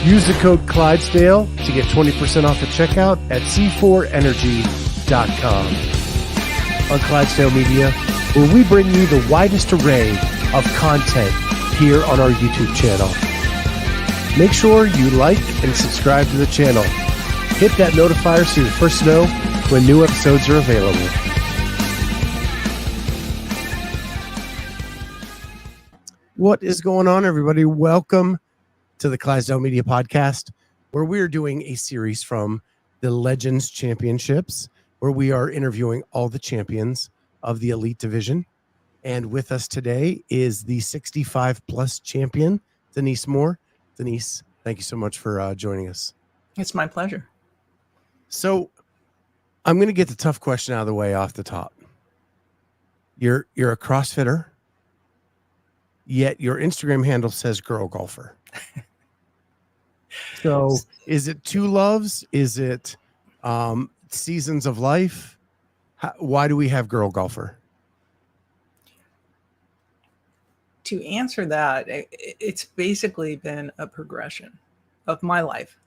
Use the code Clydesdale to get 20% off at checkout at c4energy.com. On Clydesdale Media, where we bring you the widest array of content here on our YouTube channel. Make sure you like and subscribe to the channel. Hit that notifier so you're first to know when new episodes are available. What is going on, everybody? Welcome to the Clydesdale Media Podcast, where we are doing a series from the Legends Championships, where we are interviewing all the champions of the Elite Division. And with us today is the 65-plus champion, Denise Moore. Denise, thank you so much for joining us. It's my pleasure. So I'm going to get the tough question out of the way off the top. You're a CrossFitter, yet your Instagram handle says girl golfer. So is it two loves? Is it seasons of life? Why do we have girl golfer? To answer that, it's basically been a progression of my life.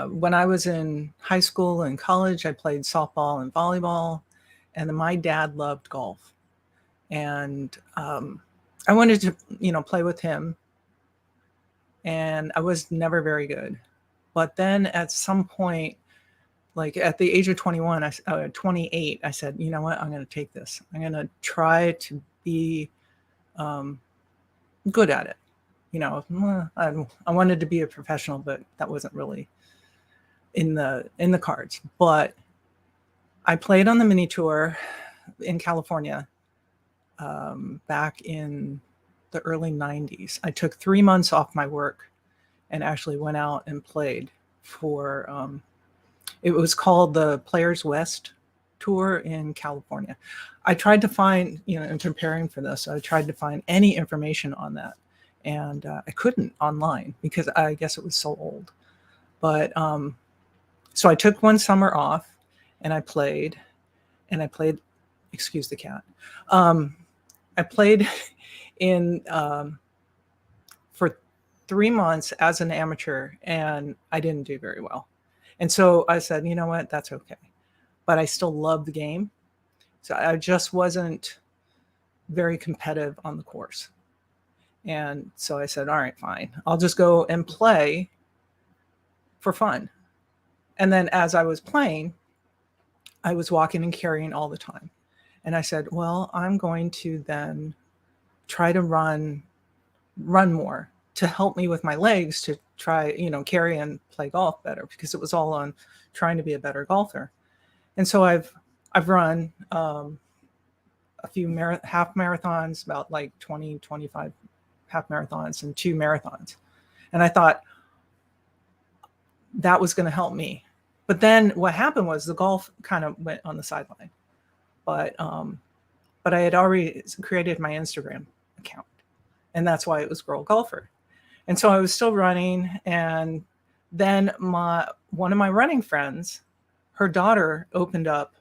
When I was in high school and college, I played softball and volleyball, and then my dad loved golf. And I wanted to, play with him, and I was never very good. But then at some point, like at the age of 28, I said, you know what, I'm going to take this. I'm going to try to be good at it. I wanted to be a professional, but that wasn't really in the cards. But I played on the mini tour in California back in the early 90s. I took 3 months off my work and actually went out and played for it was called the Players West Tour in California. I tried to find, in preparing for this, I tried to find any information on that, and I couldn't online because I guess it was so old. But so I took one summer off, and I played, excuse the cat. I played in for 3 months as an amateur, and I didn't do very well. And so I said, you know what, that's okay. But I still love the game. So I just wasn't very competitive on the course. And so I said, all right, fine. I'll just go and play for fun. And then as I was playing, I was walking and carrying all the time. And I said, well, I'm going to then try to run more to help me with my legs to try, carry and play golf better, because it was all on trying to be a better golfer. And so I've run a few half marathons, about like 20, 25 half marathons and 2 marathons. And I thought that was going to help me. But then what happened was the golf kind of went on the sideline. But I had already created my Instagram account, and that's why it was Girl Golfer. And so I was still running, and then one of my running friends, her daughter opened up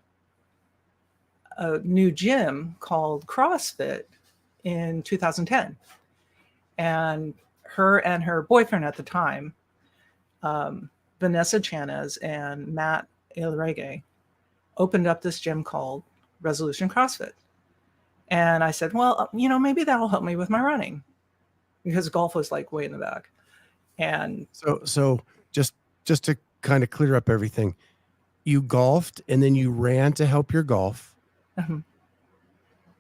a new gym called CrossFit in 2010. And her boyfriend at the time, Vanessa Chanez and Matt Alarege, opened up this gym called Resolution CrossFit. And I said, well, maybe that'll help me with my running, because golf was like way in the back. And so just to kind of clear up everything, you golfed and then you ran to help your golf. Uh-huh.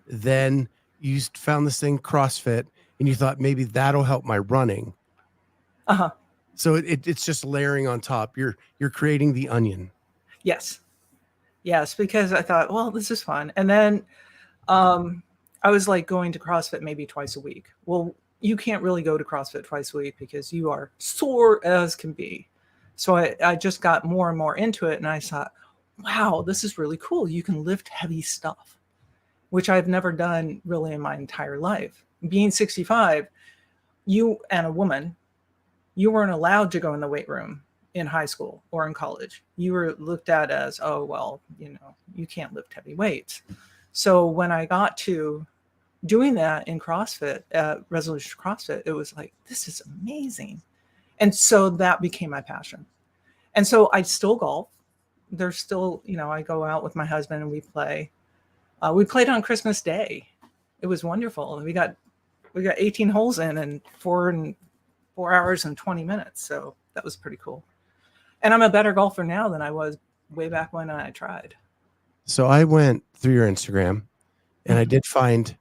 Then you found this thing CrossFit and you thought maybe that'll help my running. Uh-huh. So it's just layering on top. You're creating the onion. Yes, because I thought, well, this is fun. And then I was like going to CrossFit maybe twice a week. Well, you can't really go to CrossFit twice a week because you are sore as can be. So I just got more and more into it, and I thought, wow, this is really cool. You can lift heavy stuff, which I've never done really in my entire life. Being 65, you and a woman, you weren't allowed to go in the weight room in high school or in college. You were looked at as, oh, well, you can't lift heavy weights. So when I got to doing that in CrossFit, Resolution CrossFit, it was like, this is amazing. And so that became my passion. And so I still golf. There's still, I go out with my husband and we play. We played on Christmas Day. It was wonderful. We got 18 holes in 4 hours and 20 minutes. So that was pretty cool. And I'm a better golfer now than I was way back when I tried. So I went through your Instagram and I did find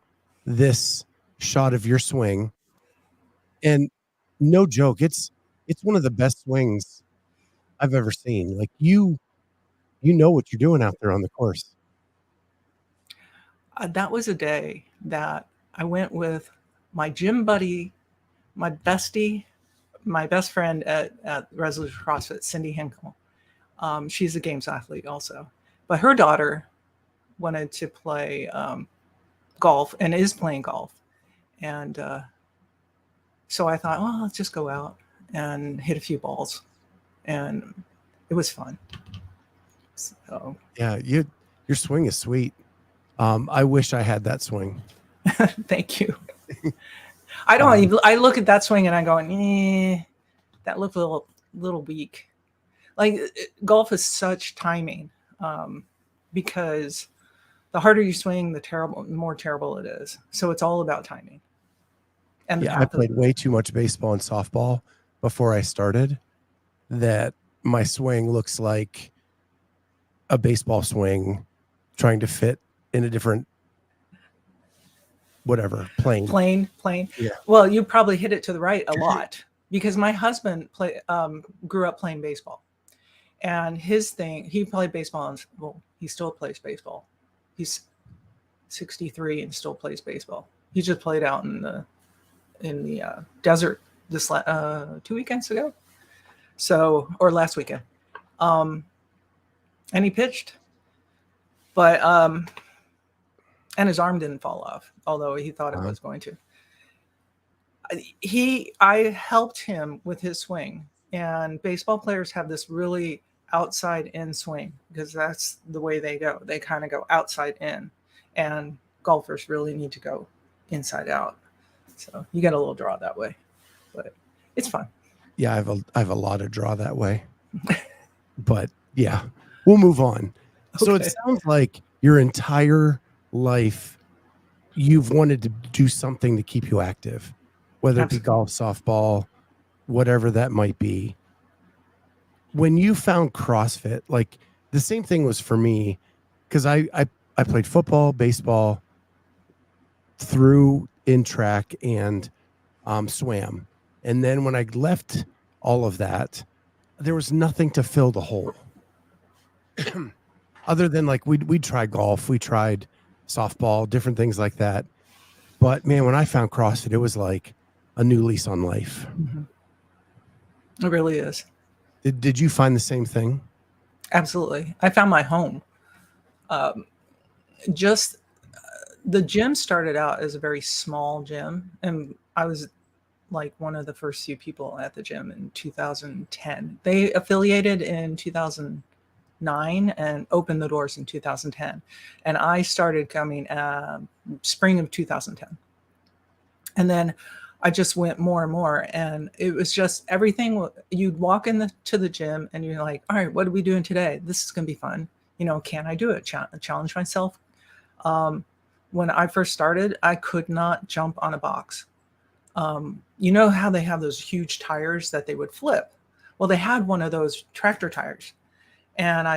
this shot of your swing, and no joke, it's one of the best swings I've ever seen. Like you know what you're doing out there on the course. That was a day that I went with my gym buddy, my bestie, my best friend at Resolution CrossFit, Cindy Hinkle. She's a games athlete also, but her daughter wanted to play golf and is playing golf. And so I thought, well, let's just go out and hit a few balls. And it was fun. So yeah, your swing is sweet. I wish I had that swing. Thank you. I don't even, I look at that swing and I go, that looked a little weak. Like golf is such timing, because the harder you swing, the more terrible it is. So it's all about timing. And yeah, I played way too much baseball and softball before I started, that my swing looks like a baseball swing trying to fit in a different plane. Yeah. Well, you probably hit it to the right a lot, because my husband grew up playing baseball, and his thing, he played baseball, and well, he still plays baseball. He's 63 and still plays baseball. He just played out in the desert this 2 weekends ago, or last weekend, and he pitched, but and his arm didn't fall off, although he thought it was going to. I helped him with his swing, and baseball players have this really outside in swing because that's the way they go. They kind of go outside in, and golfers really need to go inside out. So you get a little draw that way, but it's fun. Yeah, I have a lot of draw that way, but yeah, we'll move on. Okay. So it sounds like your entire life you've wanted to do something to keep you active, whether it be golf, softball, whatever that might be. When you found CrossFit, like the same thing was for me, because I played football, baseball, threw in track, and swam. And then when I left all of that, there was nothing to fill the hole. Other than like we'd try golf, we tried softball, different things like that. But man, when I found CrossFit, it was like a new lease on life. Mm-hmm. It really is. Did you find the same thing? Absolutely. I found my home. The gym started out as a very small gym, and I was like one of the first few people at the gym in 2010. They affiliated in 2009 and opened the doors in 2010. And I started coming spring of 2010. And then I just went more and more, and it was just everything. You'd walk to the gym and you're like, all right, what are we doing today? This is going to be fun. Can I do it? Challenge myself. When I first started, I could not jump on a box. You know how they have those huge tires that they would flip? Well, they had one of those tractor tires, and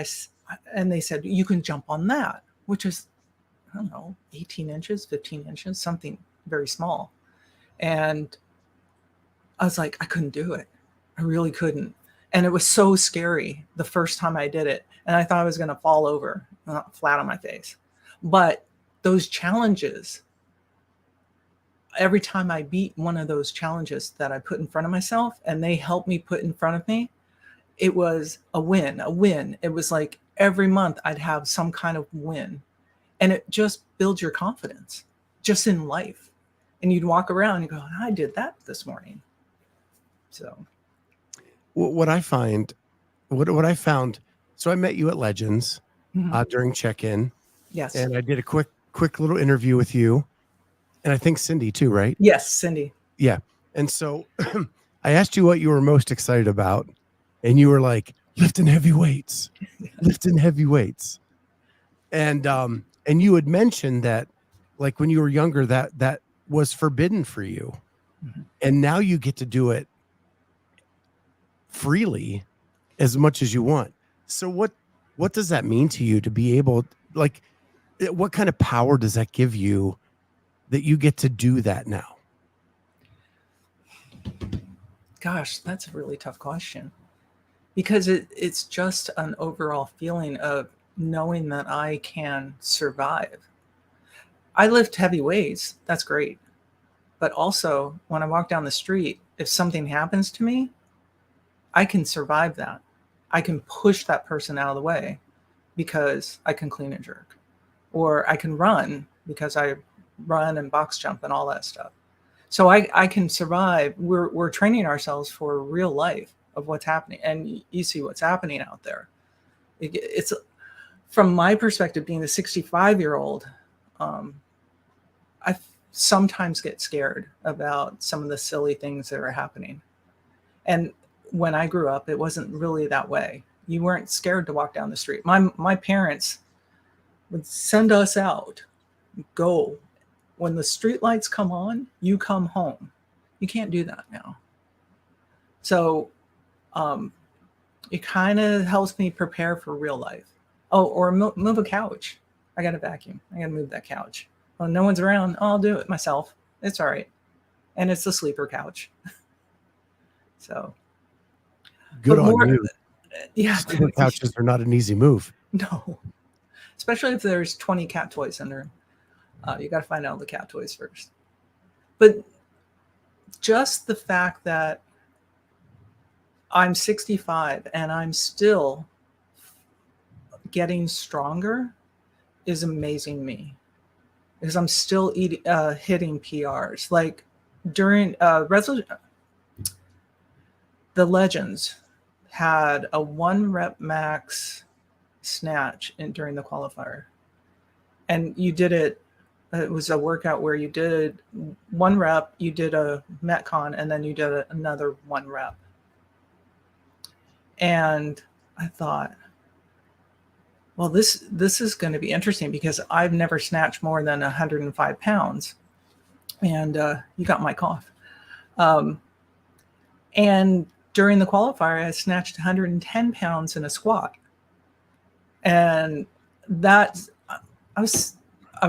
they said, you can jump on that, which is, I don't know, 18 inches, 15 inches, something very small. And I was like, I couldn't do it. I really couldn't. And it was so scary the first time I did it. And I thought I was going to fall over flat on my face. But those challenges, every time I beat one of those challenges that I put in front of myself and they helped me put in front of me, it was a win. It was like every month I'd have some kind of win. And it just builds your confidence just in life. And you'd walk around and go, I did that this morning. So what I found, so I met you at Legends during check-in. Yes. And I did a quick little interview with you. And I think Cindy too, right? Yes, Cindy. Yeah. And so I asked you what you were most excited about, and you were like, lifting heavy weights, lifting heavy weights. And you had mentioned that, like, when you were younger, that was forbidden for you. Mhm. And now you get to do it freely as much as you want. So what does that mean to you to be able, like, what kind of power does that give you that you get to do that now? Gosh, that's a really tough question, because it's just an overall feeling of knowing that I can survive. I lift heavy weights, that's great. But also, when I walk down the street, if something happens to me, I can survive that. I can push that person out of the way because I can clean and jerk. Or I can run because I run and box jump and all that stuff. So I can survive. We're training ourselves for real life of what's happening. And you see what's happening out there. It's, from my perspective, being a 65-year-old, I sometimes get scared about some of the silly things that are happening. And when I grew up, it wasn't really that way. You weren't scared to walk down the street. My parents would send us out, go. When the street lights come on, you come home. You can't do that now. So it kind of helps me prepare for real life. Oh, or move a couch. I got to vacuum. I got to move that couch. Well, no one's around. Oh, I'll do it myself. It's all right. And it's a sleeper couch. So Good on more, you. yeah. Sleeper couches are not an easy move. No, especially if there's 20 cat toys in there. You got to find out the cat toys first. But just the fact that I'm 65 and I'm still getting stronger is amazing me, because I'm still hitting PRs. Like during the Legends had a 1 rep max snatch during the qualifier, and you did it. It was a workout where you did 1 rep, you did a Metcon, and then you did another 1 rep. And I thought, well, this is going to be interesting, because I've never snatched more than 105 pounds. And you got my cough. And during the qualifier, I snatched 110 pounds in a squat. And that, I was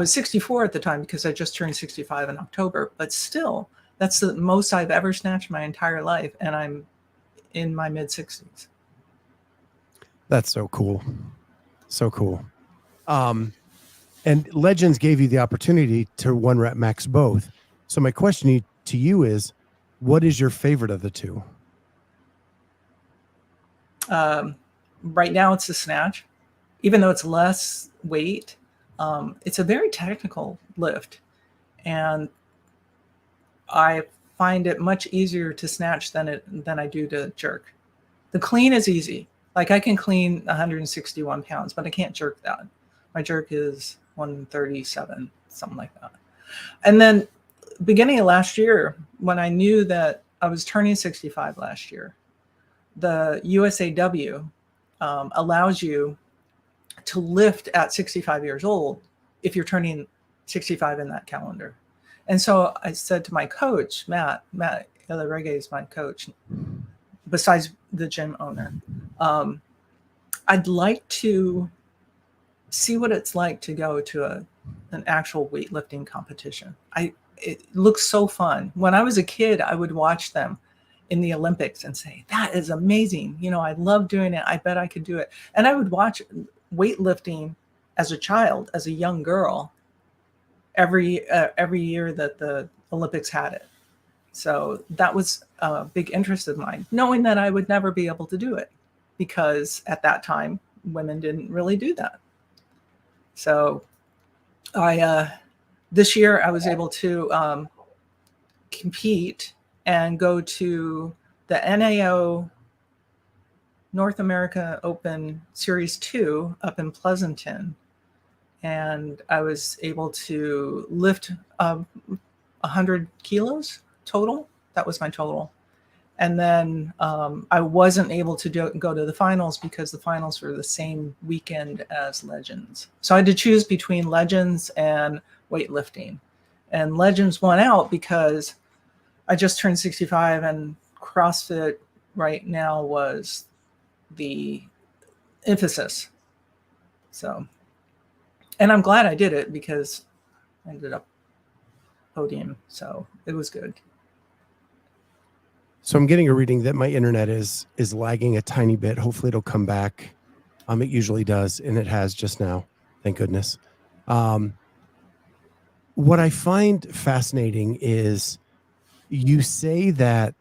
64 at the time, because I just turned 65 in October. But still, that's the most I've ever snatched my entire life. And I'm in my mid 60s. That's so cool. So cool. And Legends gave you the opportunity to 1 rep max both. So my question to you is, what is your favorite of the two? Right now it's the snatch, even though it's less weight. It's a very technical lift, and I find it much easier to snatch than I do to jerk. The clean is easy. Like I can clean 161 pounds, but I can't jerk that. My jerk is 137, something like that. And then beginning of last year, when I knew that I was turning 65 last year, the USAW allows you to lift at 65 years old if you're turning 65 in that calendar. And so I said to my coach, Matt Reggae is my coach, besides the gym owner. I'd like to see what it's like to go to an actual weightlifting competition. It looks so fun. When I was a kid, I would watch them in the Olympics and say, that is amazing. You know, I love doing it. I bet I could do it. And I would watch weightlifting as a child, as a young girl, every year that the Olympics had it. So that was a big interest of mine, knowing that I would never be able to do it, because at that time, women didn't really do that. So this year I was able to compete and go to the NAO North America Open Series 2 up in Pleasanton. And I was able to lift 100 kilos total. That was my total. And then I wasn't able to go to the finals because the finals were the same weekend as Legends. So I had to choose between Legends and weightlifting. And Legends won out because I just turned 65 and CrossFit right now was the emphasis. So, and I'm glad I did it because I ended up podium. So it was good. So I'm getting a reading that my internet is lagging a tiny bit. Hopefully it'll come back. It usually does, and it has just now. Thank goodness. What I find fascinating is you say that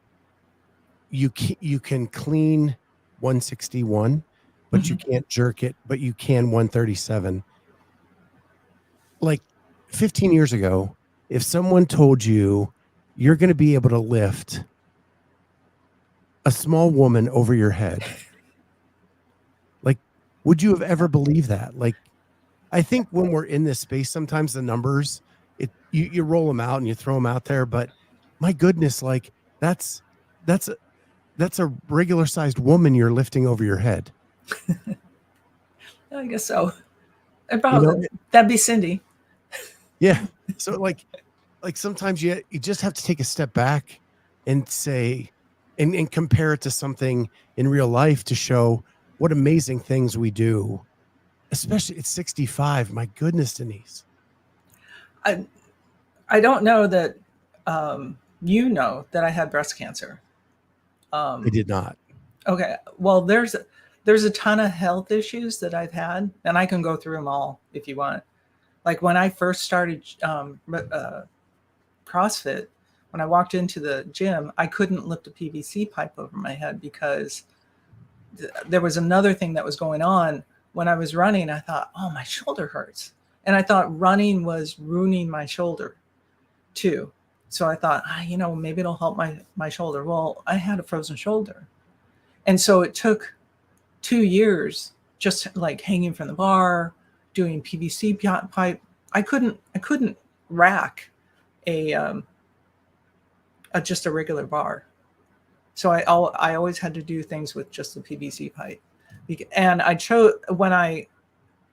you can clean 161, but you can't jerk it, but you can 137. Like 15 years ago, if someone told you you're going to be able to lift a small woman over your head, like, would you have ever believed that? Like, I think when we're in this space, sometimes the numbers, you roll them out and you throw them out there, but my goodness, like that's a regular sized woman you're lifting over your head. I guess so. About that'd be Cindy. Yeah. So like sometimes you just have to take a step back and say, and compare it to something in real life to show what amazing things we do, especially at 65. My goodness, Denise. I don't know that you know that I had breast cancer. I did not. Okay. Well, there's a ton of health issues that I've had, and I can go through them all if you want. Like when I first started CrossFit, when I walked into the gym, I couldn't lift a PVC pipe over my head because there was another thing that was going on. When I was running, I thought, oh, my shoulder hurts. And I thought running was ruining my shoulder too. So I thought, maybe it'll help my shoulder. Well, I had a frozen shoulder. And so it took 2 years just like hanging from the bar, doing PVC pipe. I couldn't rack just a regular bar. So I always had to do things with just the PVC pipe. And when I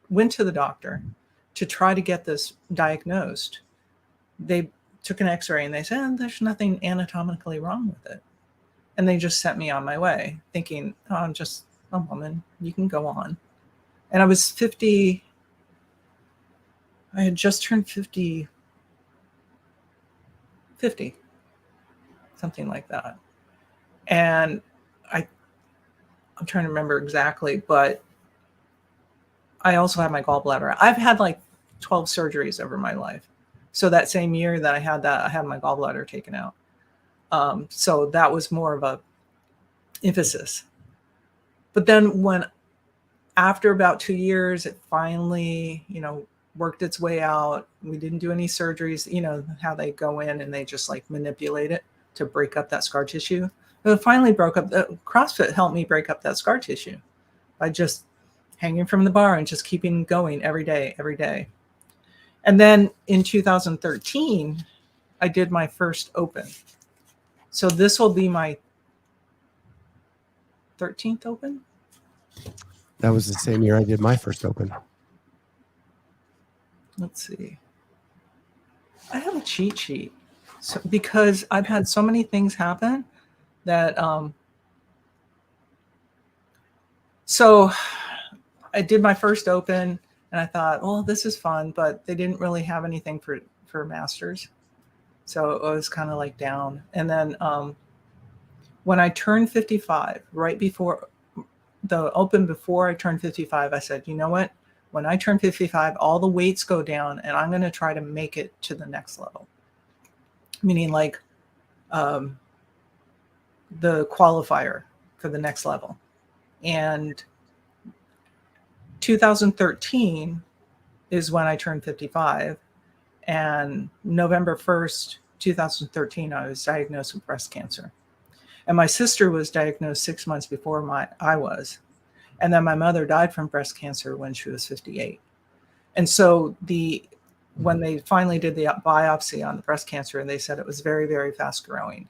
went to the doctor to try to get this diagnosed, they took an x-ray and they said, there's nothing anatomically wrong with it. And they just sent me on my way thinking, oh, I'm just a woman, you can go on. And I was 50. I had just turned 50, something like that. And I'm trying to remember exactly, but I also had my gallbladder. I've had like 12 surgeries over my life. So that same year that I had my gallbladder taken out. So that was more of a emphasis. But then after about 2 years, it finally, worked its way out. We didn't do any surgeries, how they go in and they just like manipulate it to break up that scar tissue. But it finally broke up. CrossFit helped me break up that scar tissue by just hanging from the bar and just keeping going every day. And then in 2013, I did my first open. So this will be my 13th open. That was the same year I did my first open. Let's see. I have a cheat sheet because I've had so many things happen that so I did my first open and I thought, well, this is fun, but they didn't really have anything for masters. So it was kind of like down. And then when I turned 55, right before the open, before I turned 55, I said, you know what? When I turn 55, all the weights go down and I'm going to try to make it to the next level. Meaning like the qualifier for the next level. And 2013 is when I turned 55. And November 1st, 2013, I was diagnosed with breast cancer. And my sister was diagnosed 6 months before I was. And then my mother died from breast cancer when she was 58. And so when they finally did the biopsy on the breast cancer and they said it was very, very fast growing,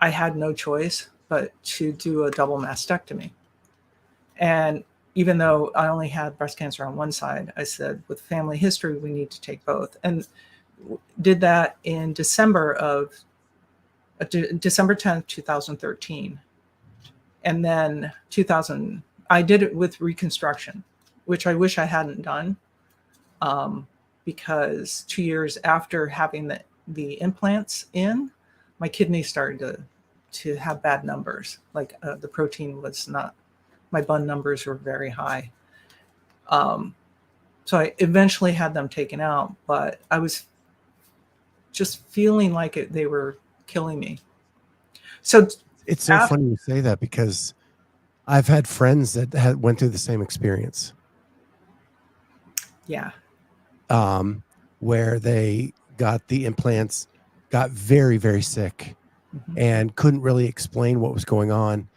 I had no choice but to do a double mastectomy. And even though I only had breast cancer on one side, I said, with family history, we need to take both. And did that in December 10th, 2013. And then I did it with Reconstruction, which I wish I hadn't done, because 2 years after having the implants in, my kidneys started to have bad numbers. Like the protein was not, my bun numbers were very high. So I eventually had them taken out, but I was just feeling like they were killing me. So it's so funny you say that, because I've had friends that went through the same experience. Yeah. Where they got the implants, got very, very sick, and couldn't really explain what was going on,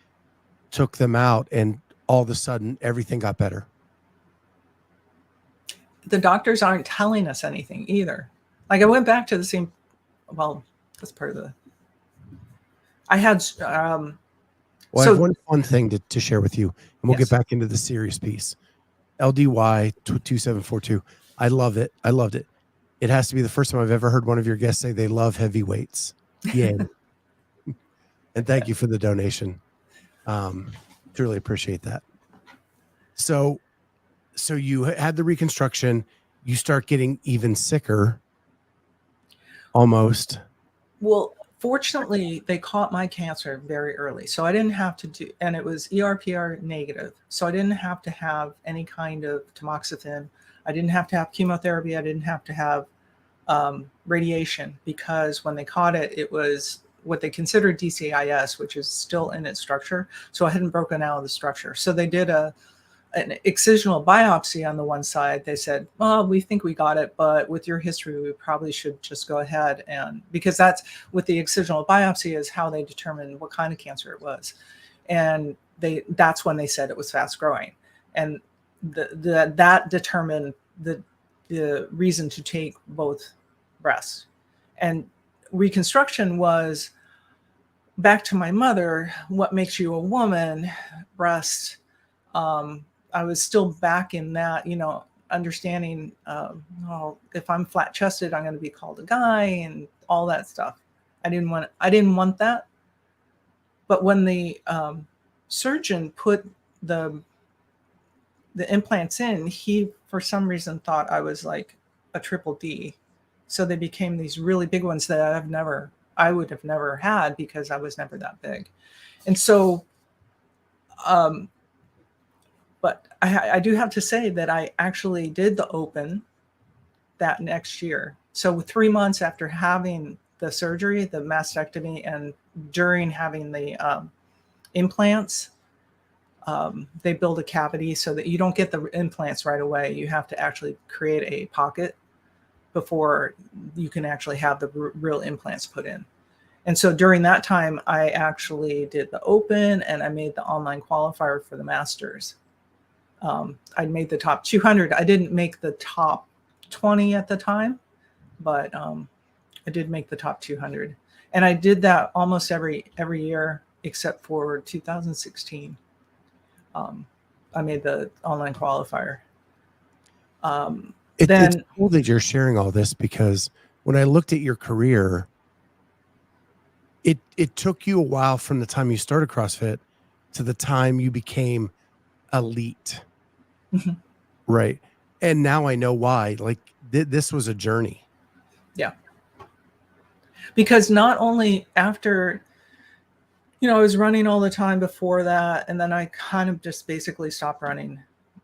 took them out, and all of a sudden everything got better. The doctors aren't telling us anything either. Like I went back to the same, well, that's part of I had, well, I have one fun thing to share with you, and we'll get back into the serious piece. LDY 2742. I love it. I loved it. It has to be the first time I've ever heard one of your guests say they love heavy weights. Yay. And thank you for the donation. Truly appreciate that. So you had the reconstruction, you start getting even sicker almost. Well, fortunately, they caught my cancer very early. So I didn't have to do, and it was ER/PR negative. So I didn't have to have any kind of tamoxifen. I didn't have to have chemotherapy. I didn't have to have radiation, because when they caught it, it was what they considered DCIS, which is still in its structure. So I hadn't broken out of the structure. So they did an excisional biopsy on the one side. They said, well, we think we got it, but with your history, we probably should just go ahead. And because that's with the excisional biopsy is how they determine what kind of cancer it was. And that's when they said it was fast growing. And that determined the reason to take both breasts. And reconstruction was, back to my mother, what makes you a woman, breast. I was still back in that, understanding, well, if I'm flat chested, I'm going to be called a guy and all that stuff. I didn't want that. But when the surgeon put the implants in, he, for some reason, thought I was like a triple D. So they became these really big ones that I would have never had, because I was never that big. And so, but I do have to say that I actually did the open that next year. So 3 months after having the surgery, the mastectomy, and during having the implants, they build a cavity so that you don't get the implants right away. You have to actually create a pocket before you can actually have the real implants put in. And so during that time, I actually did the open, and I made the online qualifier for the masters. I made the top 200. I didn't make the top 20 at the time, but I did make the top 200. And I did that almost every year except for 2016. I made the online qualifier. It's cool that you're sharing all this, because when I looked at your career, it took you a while from the time you started CrossFit to the time you became elite. Mm-hmm. Right. And now I know why. Like this was a journey. Yeah. Because not only after, I was running all the time before that, and then I kind of just basically stopped running.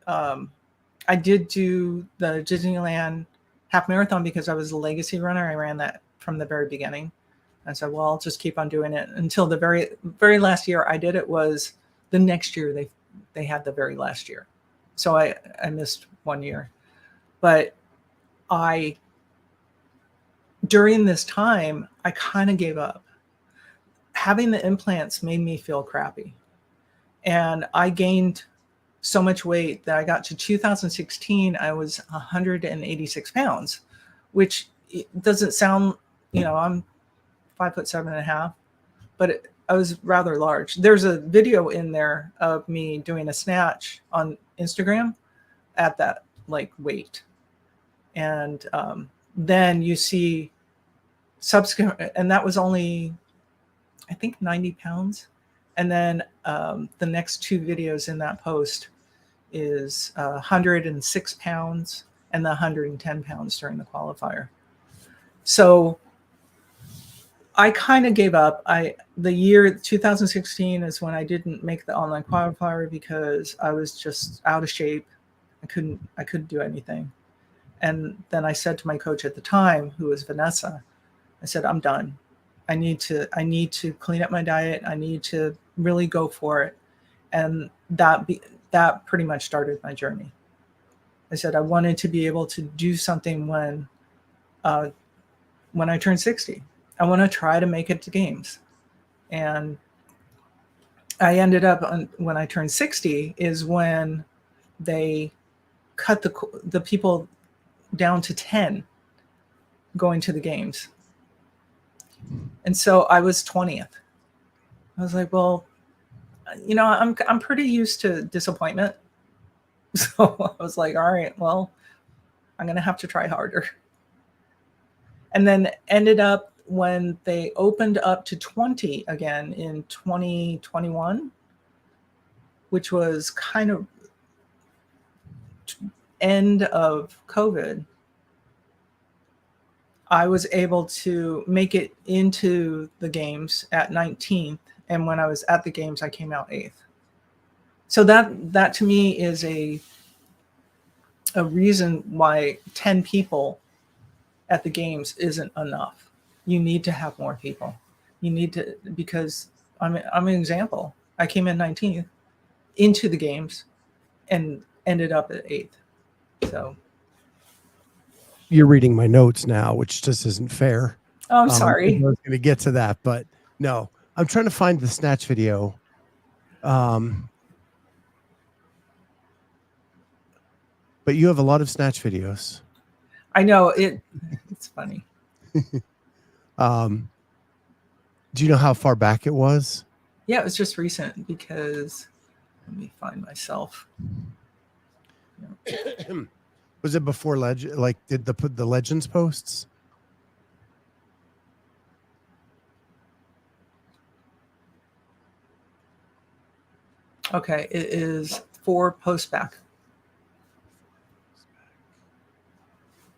I did do the Disneyland half marathon because I was a legacy runner. I ran that from the very beginning. I said, well, I'll just keep on doing it until the very, very last year I did it was the next year they had the very last year. So I missed 1 year. But during this time, I kind of gave up. Having the implants made me feel crappy. And I gained so much weight that I got to 2016, I was 186 pounds, which doesn't sound, I'm 5'7.5", but I was rather large. There's a video in there of me doing a snatch on Instagram at that like weight. And then you see subsequent, and that was only, I think, 90 pounds. And then the next two videos in that post is 106 pounds and the 110 pounds during the qualifier. So I kind of gave up. The year 2016 is when I didn't make the online qualifier because I was just out of shape. I couldn't do anything. And then I said to my coach at the time, who was Vanessa, I said, I'm done. I need to clean up my diet. I need to really go for it. And that pretty much started my journey. I said I wanted to be able to do something when I turned 60. I want to try to make it to games. And I ended up when I turned 60 is when they cut the people down to 10 going to the games. And so I was 20th. I was like, well, I'm pretty used to disappointment. So I was like, all right, well, I'm going to have to try harder. And then ended up when they opened up to 20 again in 2021, which was kind of end of COVID, I was able to make it into the games at 19th. And when I was at the games, I came out 8th. So that to me is a reason why 10 people at the games isn't enough. You need to have more people. You need to, because I'm an example. I came in 19th into the games and ended up at 8th. So you're reading my notes now, which just isn't fair. Oh, I'm sorry. I was going to get to that, but no, I'm trying to find the snatch video. But you have a lot of snatch videos. I know it's funny. Do you know how far back it was? Yeah, it was just recent because let me find myself. Was it before like did put the Legends posts? Okay, it is 4 posts back.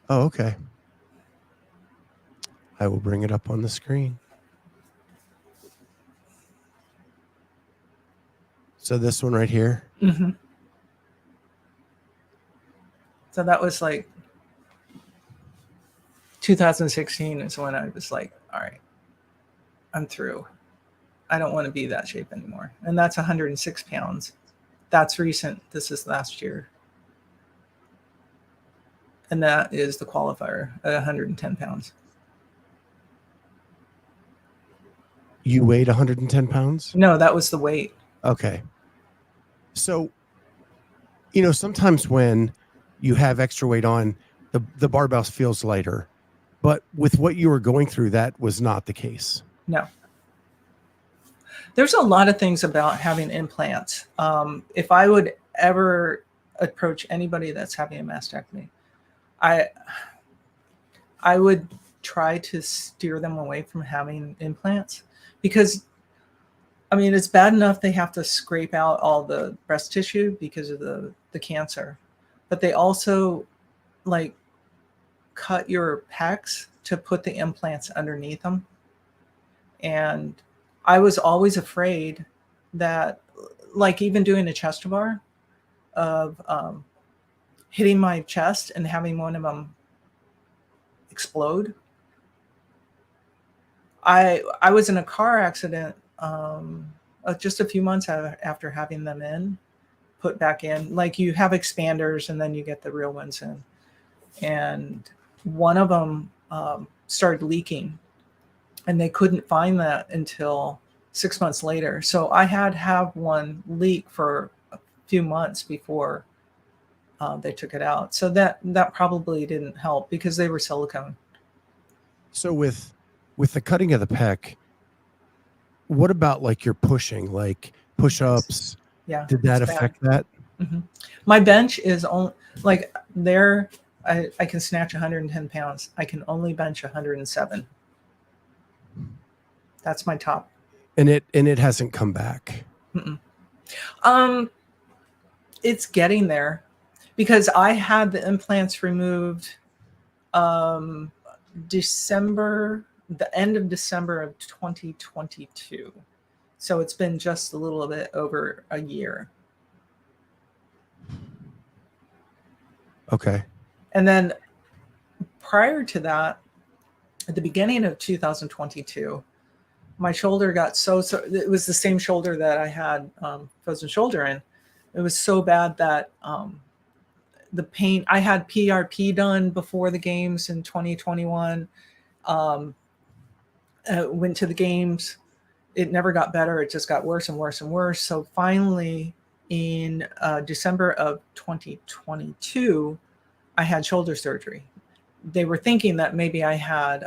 Oh, okay. I will bring it up on the screen. So this one right here. Mm-hmm. So that was like 2016 is when I was like, all right, I'm through. I don't want to be that shape anymore. And that's 106 pounds. That's recent. This is last year. And that is the qualifier at 110 pounds. You weighed 110 pounds? No, that was the weight. Okay. So, sometimes when you have extra weight on, the barbell feels lighter. But with what you were going through, that was not the case. No. There's a lot of things about having implants. If I would ever approach anybody that's having a mastectomy, I would try to steer them away from having implants because, it's bad enough they have to scrape out all the breast tissue because of the cancer, but they also cut your pecs to put the implants underneath them. And I was always afraid that, even doing a chest to bar, of hitting my chest and having one of them explode. I was in a car accident just a few months after having them put back in. You have expanders and then you get the real ones in. And one of them started leaking. And they couldn't find that until 6 months later. So I had to have one leak for a few months before they took it out. So that probably didn't help because they were silicone. So with the cutting of the pec, what about like your pushing, like push-ups? Yeah. Did that it's bad. affect that? My bench is only like there. I can snatch 110 pounds. I can only bench 107. That's my top. And it hasn't come back. It's getting there because I had the implants removed December, the end of December of 2022. So it's been just a little bit over a year. Okay. And then prior to that, at the beginning of 2022, my shoulder got so it was the same shoulder that I had frozen shoulder in. It was so bad that the pain, I had PRP done before the games in 2021. Went to the games. It never got better. It just got worse and worse and worse. So finally, in December of 2022, I had shoulder surgery. They were thinking that maybe I had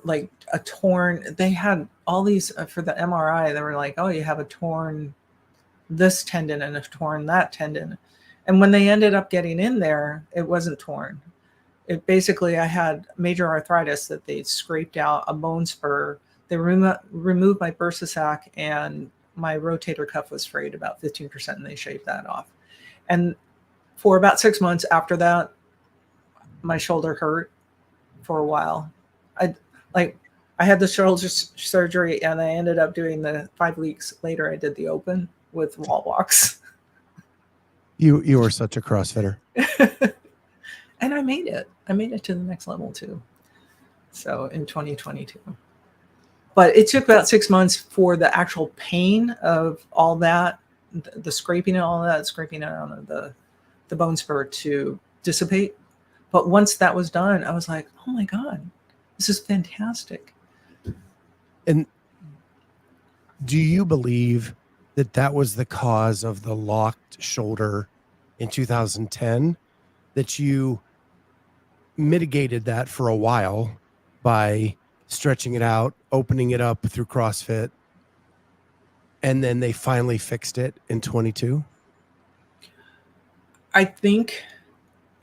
like a torn, they had all these for the MRI. They were like, oh, you have a torn this tendon and a torn that tendon. And when they ended up getting in there, it wasn't torn. It basically, I had major arthritis that they scraped out, a bone spur. They removed my bursa sac, and my rotator cuff was frayed about 15%, and they shaved that off. And for about 6 months after that, my shoulder hurt for a while. I had the shoulder surgery, and I ended up doing the 5 weeks later. I did the open with wall walks. You were such a CrossFitter. And I made it. I made it to the next level too. So in 2022. But it took about 6 months for the actual pain of all that, the scraping and all that, scraping out the bone spur to dissipate. But once that was done, I was like, oh my God, this is fantastic. And do you believe that that was the cause of the locked shoulder in 2010, that you mitigated that for a while by stretching it out, opening it up through CrossFit, and then they finally fixed it in 22? I think,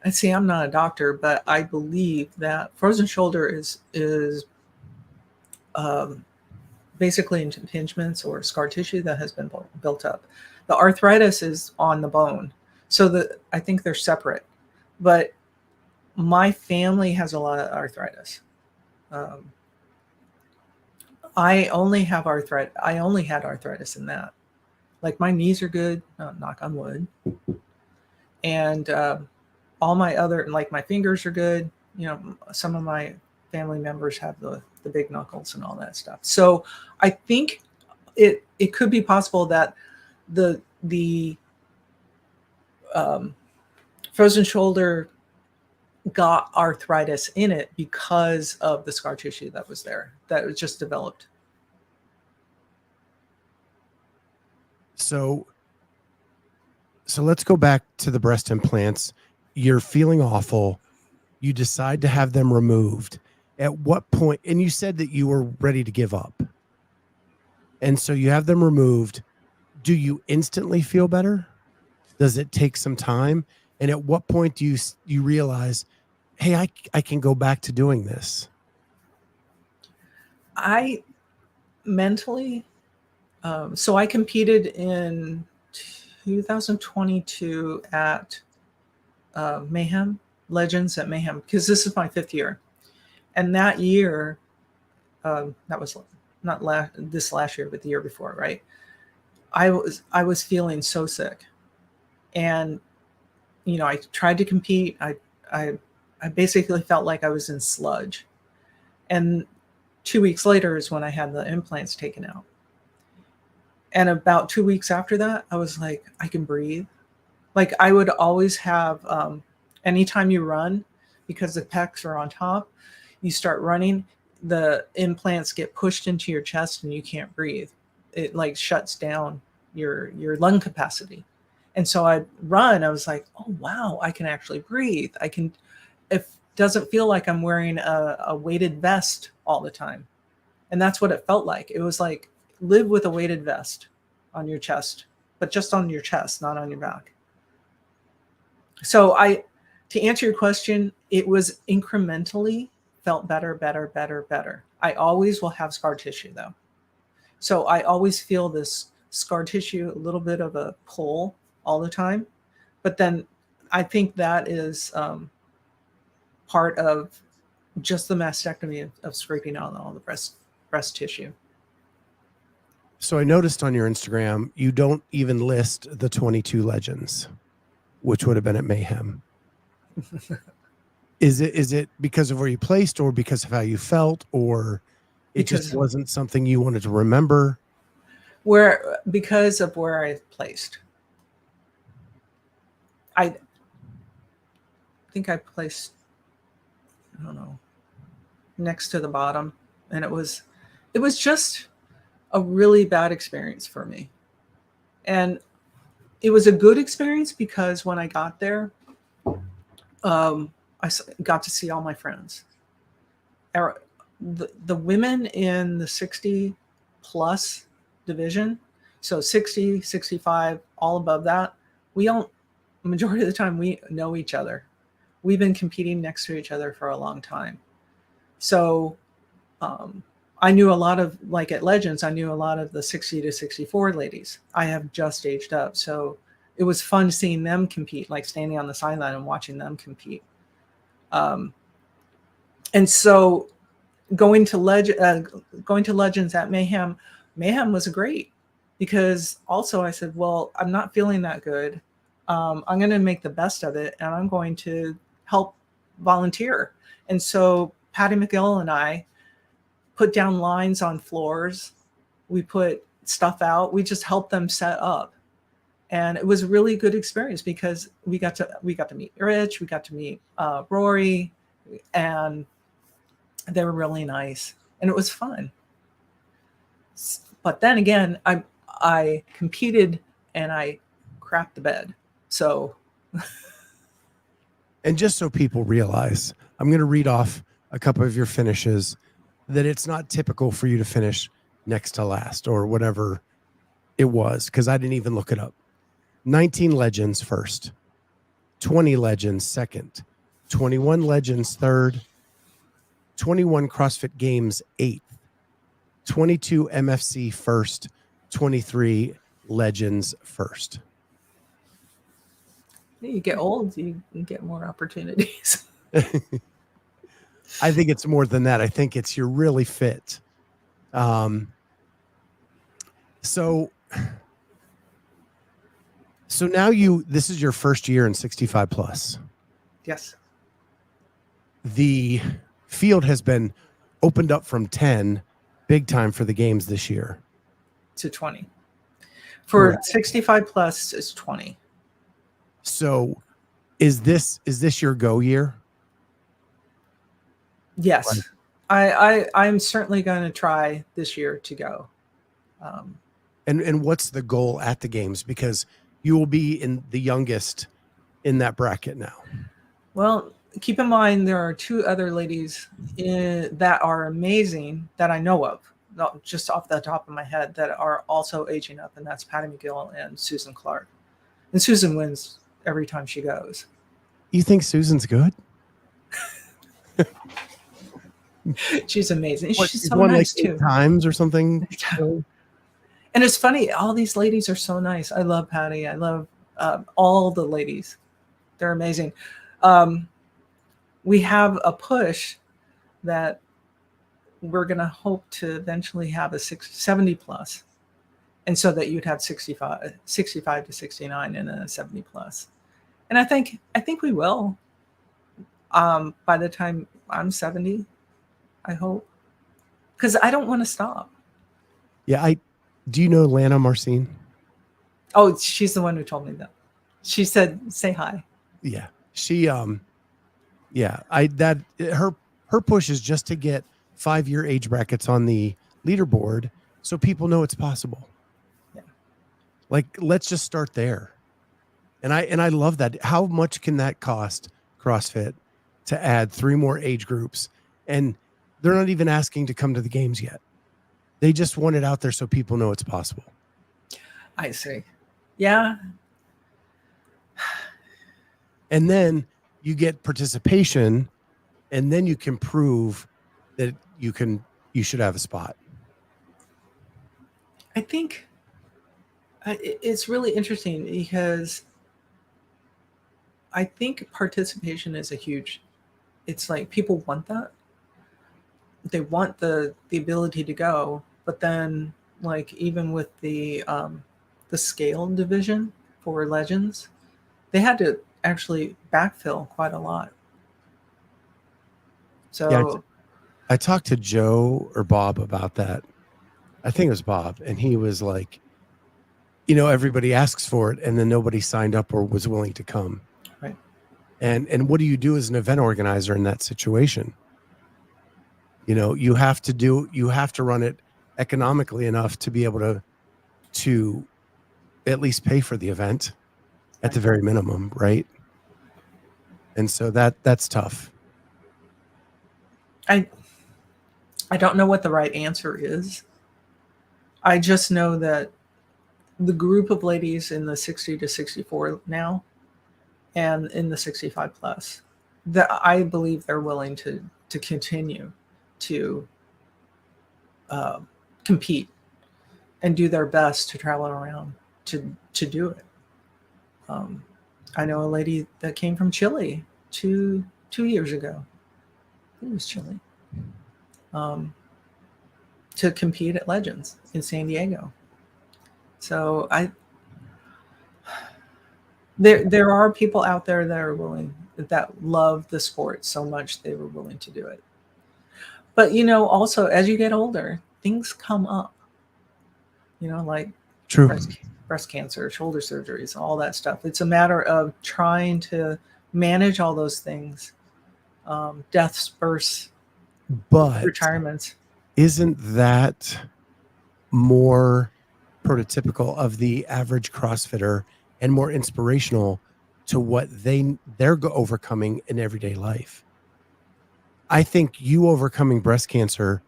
I see, I'm not a doctor, but I believe that frozen shoulder is basically impingements or scar tissue that has been built up. The arthritis is on the bone. So I think they're separate. But my family has a lot of arthritis. I only have arthritis. I only had arthritis in that. Like my knees are good, knock on wood. And all my other, like my fingers are good. You know, some of my family members have the big knuckles and all that stuff. So I think it could be possible that the frozen shoulder got arthritis in it because of the scar tissue that was there, that was just developed. So let's go back to the breast implants. You're feeling awful. You decide to have them removed. At what point, and you said that you were ready to give up. And so you have them removed. Do you instantly feel better? Does it take some time? And at what point do you realize, hey, I can go back to doing this? I mentally, so I competed in 2022 at Mayhem, Legends at Mayhem, because this is my 5th year. And that year, that was not this last year, but the year before, right? I was feeling so sick. And, you know, I tried to compete. I basically felt like I was in sludge. And 2 weeks later is when I had the implants taken out. And about 2 weeks after that, I was like, I can breathe. Like I would always have, anytime you run, because the pecs are on top, you start running, the implants get pushed into your chest and you can't breathe. It like shuts down your lung capacity. And so I run, I was like, oh, wow, I can actually breathe. It doesn't feel like I'm wearing a weighted vest all the time. And that's what it felt like. It was like live with a weighted vest on your chest, but just on your chest, not on your back. So to answer your question, it was incrementally felt better, better, better, better. I always will have scar tissue though. So I always feel this scar tissue, a little bit of a pull all the time. But then I think that is part of just the mastectomy of scraping out all the breast tissue. So I noticed on your Instagram, you don't even list the 22 legends, which would have been at Mayhem. Is it because of where you placed, or because of how you felt, or it just wasn't something you wanted to remember? Because of where I placed. I think I placed, I don't know, next to the bottom, and it was just a really bad experience for me. And it was a good experience because when I got there, I got to see all my friends. The women in the 60 plus division, so 60, 65, all above that, majority of the time we know each other. We've been competing next to each other for a long time. So I knew a lot of, like at Legends, I knew a lot of the 60 to 64 ladies. I have just aged up. So it was fun seeing them compete, like standing on the sideline and watching them compete. And so going to Legends at Mayhem was great, because also I said, well, I'm not feeling that good. I'm going to make the best of it, and I'm going to help volunteer. And so Patty McGill and I put down lines on floors. We put stuff out. We just helped them set up. And it was a really good experience because we got to meet Rich, we got to meet Rory, and they were really nice, and it was fun. But then again, I competed and I crapped the bed. So, and just so people realize, I'm going to read off a couple of your finishes, that it's not typical for you to finish next to last or whatever it was, because I didn't even look it up. 19 legends first, 20 legends second, 21 legends third, 21 CrossFit Games eighth, 22 MFC first, 23 legends first. You get old, you get more opportunities. I think it's more than that. I think it's you're really fit. So now this is your first year in 65 plus. Yes. The field has been opened up from 10 big time for the games this year To 20. For Correct. 65 plus is 20. So is this your go year? Yes. Right. I'm certainly going to try this year to go. And what's the goal at the games? Because you will be in the youngest in that bracket now. Well, keep in mind there are two other ladies that are amazing that I know of, not just off the top of my head, that are also aging up, and that's Patty McGill and Susan Clark. And Susan wins every time she goes. You think Susan's good? She's amazing. She's so won nice like 8 too. times or something. And it's funny, all these ladies are so nice. I love Patty. I love all the ladies. They're amazing. We have a push that we're going to hope to eventually have a 70 plus. And so that you'd have 65 to 69 and a 70 plus. And I think we will by the time I'm 70, I hope. Because I don't want to stop. Yeah, do you know Lana Marcine? Oh, she's the one who told me that. She said, say hi. Yeah. She her push is just to get 5-year age brackets on the leaderboard so people know it's possible. Yeah. Like, let's just start there. And I love that. How much can that cost CrossFit to add 3 more age groups? And they're not even asking to come to the games yet. They just want it out there so people know it's possible. I see. Yeah. And then you get participation, and then you can prove that you should have a spot. I think it's really interesting because I think participation is it's like people want that. They want the ability to go, but then like even with the scale division for Legends, they had to actually backfill quite a lot. So Yeah, I talked to Joe or Bob about that. I think it was Bob, and he was like, everybody asks for it, and then nobody signed up or was willing to come. right. And what do you do as an event organizer in that situation? You have to run it economically enough to be able to at least pay for the event at the very minimum, right? And so that's tough. I don't know what the right answer is. I just know that the group of ladies in the 60 to 64 now and in the 65 plus, that I believe they're willing to continue to compete and do their best to travel around to do it. I know a lady that came from Chile 2 years ago. I think it was Chile. To compete at Legends in San Diego. So there are people out there that are willing, that love the sport so much they were willing to do it. But also as you get older, things come up. Like True. breast cancer, shoulder surgeries, all that stuff. It's a matter of trying to manage all those things, deaths, births, But retirements. Isn't that more prototypical of the average CrossFitter and more inspirational to what they're overcoming in everyday life? I think you overcoming breast cancer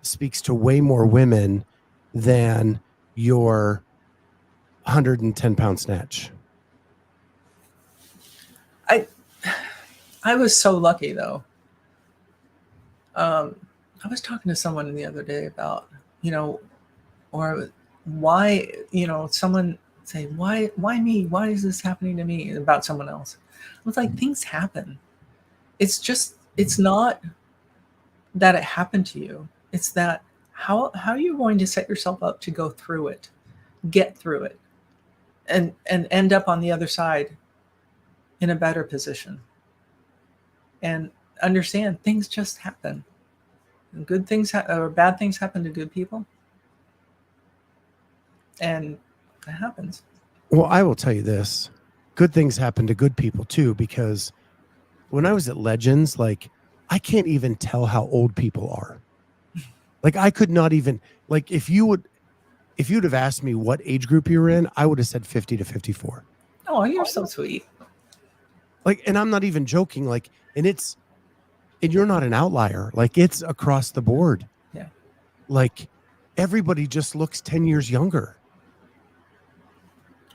speaks to way more women than your 110-pound snatch. I was so lucky though. I was talking to someone the other day about, or why, someone say, why me? Why is this happening to me? About someone else. I was like, things happen. It's not that it happened to you. It's that how are you going to set yourself up to go through it, get through it, and end up on the other side in a better position. And understand things just happen. And good things or bad things happen to good people. And that happens. Well, I will tell you this. Good things happen to good people too, because when I was at Legends, like I can't even tell how old people are. Like I could not even, like if you'd have asked me what age group you were in, I would have said 50 to 54. Oh, you're so sweet. Like, and I'm not even joking. Like, and you're not an outlier. Like it's across the board. Yeah. Like everybody just looks 10 years younger.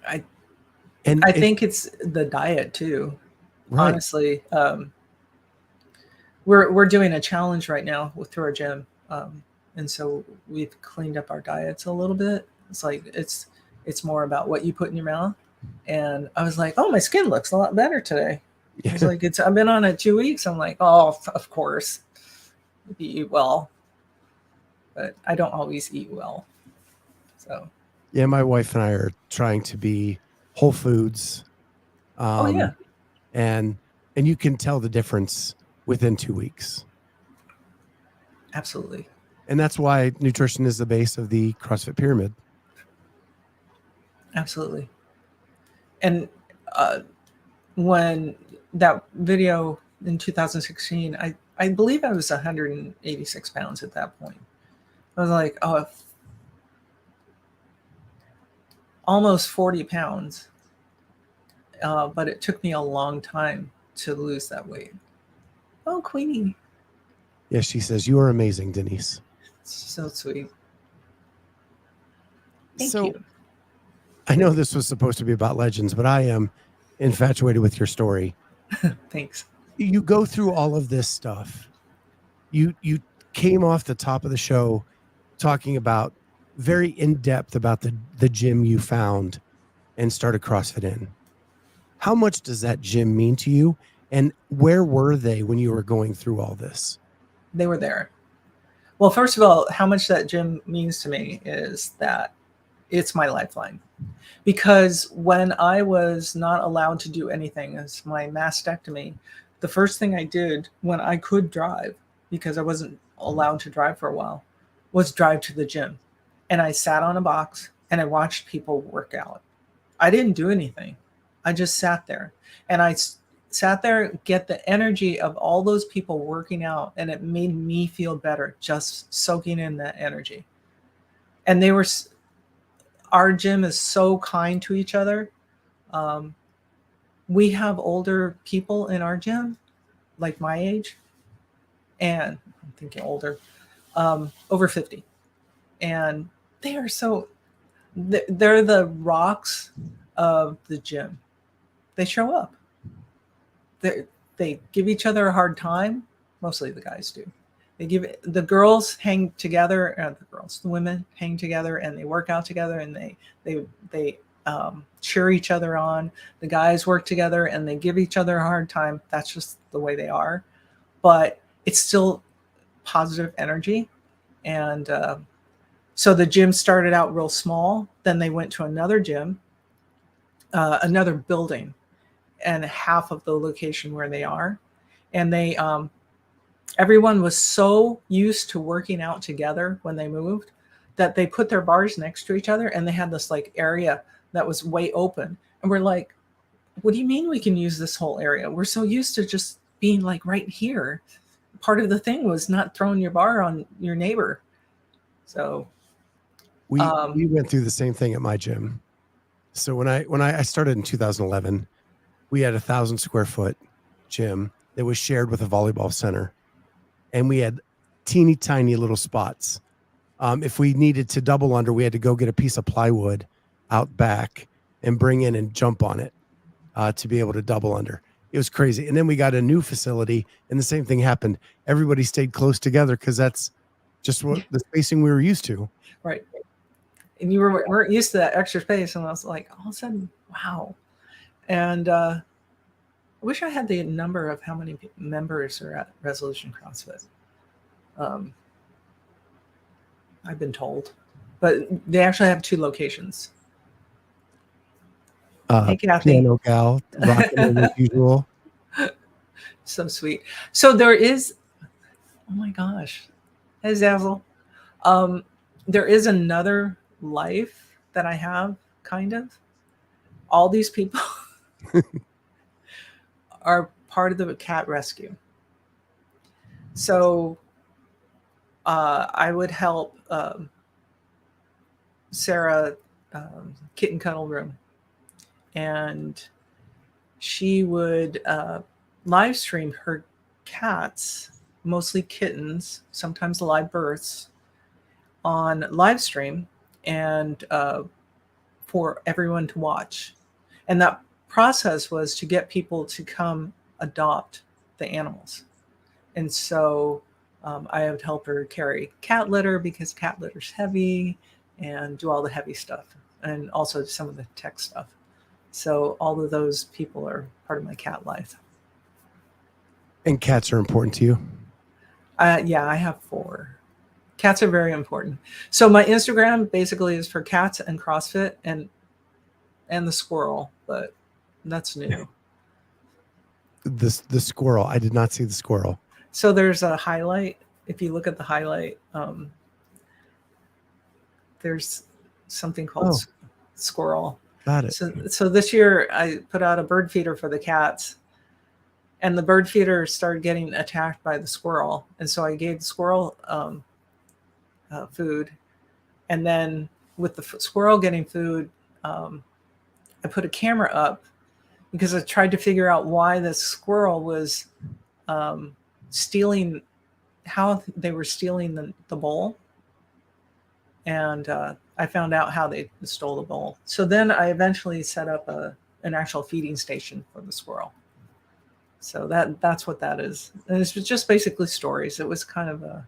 I think it's the diet too. Right. Honestly, we're doing a challenge right now through our gym, and so we've cleaned up our diets a little bit. It's like it's more about what you put in your mouth. And I was like, oh, my skin looks a lot better today. Yeah. It's like I've been on it 2 weeks. I'm like, oh, of course, you eat well, but I don't always eat well. So yeah, my wife and I are trying to be whole foods. Oh yeah, and you can tell the difference within 2 weeks. Absolutely. And that's why nutrition is the base of the CrossFit pyramid. Absolutely. And when that video in 2016, I believe I was 186 pounds at that point. I was like, oh, almost 40 pounds. But it took me a long time to lose that weight. Oh, Queenie. Yes, she says, you are amazing, Denise. So sweet. Thank So you. I know this was supposed to be about legends, but I am infatuated with your story. Thanks. You go through all of this stuff. You came off the top of the show talking about very in depth about the gym you found and started CrossFit in. How much does that gym mean to you? And where were they when you were going through all this? They were there. Well, first of all, how much that gym means to me is that it's my lifeline. Because when I was not allowed to do anything as my mastectomy, the first thing I did when I could drive, because I wasn't allowed to drive for a while, was drive to the gym. And I sat on a box and I watched people work out. I didn't do anything. I just sat there and sat there, get the energy of all those people working out. And it made me feel better just soaking in that energy. And our gym is so kind to each other. We have older people in our gym, like my age, and I'm thinking older, over 50. And they are they're the rocks of the gym. They show up. They give each other a hard time. Mostly the guys do. The girls hang together, the women hang together, and they work out together, and they cheer each other on. The guys work together, and they give each other a hard time. That's just the way they are, but it's still positive energy. And so the gym started out real small. Then they went to another gym, another building, and half of the location where they are, and they everyone was so used to working out together when they moved that they put their bars next to each other, and they had this like area that was way open. And we're like, what do you mean we can use this whole area? We're so used to just being like right here. Part of the thing was not throwing your bar on your neighbor. So We went through the same thing at my gym. So when I started in 2011, we had 1,000 square foot gym that was shared with a volleyball center, and we had teeny tiny little spots. If we needed to double under, we had to go get a piece of plywood out back and bring in and jump on it to be able to double under. It was crazy. And then we got a new facility, and the same thing happened. Everybody stayed close together because that's just what the spacing we were used to. Right. And you weren't used to that extra space. And I was like, all of a sudden, wow. And I wish I had the number of how many members are at Resolution CrossFit. I've been told, but they actually have 2 locations. Hey, Kathy. Piano gal, rocking it as usual. So sweet. So there is, oh my gosh, hey Zazzle. There is another life that I have, kind of. All these people are part of the cat rescue. So I would help Sarah Kitten Cuddle Room, and she would live stream her cats, mostly kittens, sometimes live births, on live stream, and for everyone to watch. And that process was to get people to come adopt the animals. And so I would help her carry cat litter because cat litter's heavy, and do all the heavy stuff, and also some of the tech stuff. So all of those people are part of my cat life. And cats are important to you? Yeah, I have 4. Cats are very important. So my Instagram basically is for cats and CrossFit and the squirrel, but that's new. The squirrel. I did not see the squirrel. So there's a highlight. If you look at the highlight, there's something called squirrel. Got it. So this year I put out a bird feeder for the cats, and the bird feeder started getting attacked by the squirrel. And so I gave the squirrel food. And then with the squirrel getting food, I put a camera up because I tried to figure out why the squirrel was stealing, how they were stealing the bowl. And I found out how they stole the bowl. So then I eventually set up an actual feeding station for the squirrel. So that's what that is. And it's just basically stories. It was kind of a